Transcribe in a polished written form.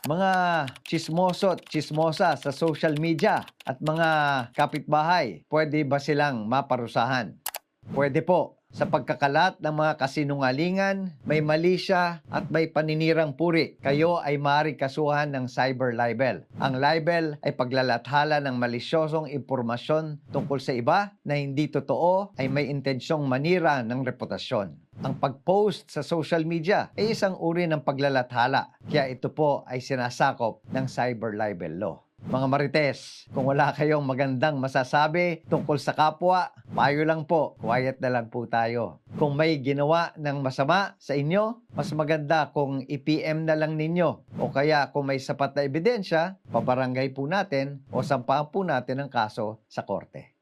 Mga tsismoso at tsismosa sa social media at mga kapitbahay, pwede ba silang maparusahan? Pwede po. Sa pagkakalat ng mga kasinungalingan, may mali siya at may paninirang puri, kayo ay maaaring kasuhan ng cyber libel. Ang libel ay paglalathala ng malisyosong impormasyon tungkol sa iba na hindi totoo ay may intensyong manira ng reputasyon. Ang pag-post sa social media ay isang uri ng paglalathala, kaya ito po ay sinasakop ng cyber libel law. Mga Marites, kung wala kayong magandang masasabi tungkol sa kapwa, payo lang po, quiet na lang po tayo. Kung may ginawa ng masama sa inyo, mas maganda kung i-PM na lang ninyo. O kaya kung may sapat na ebidensya, pabarangay po natin o sampahan po natin ang kaso sa korte.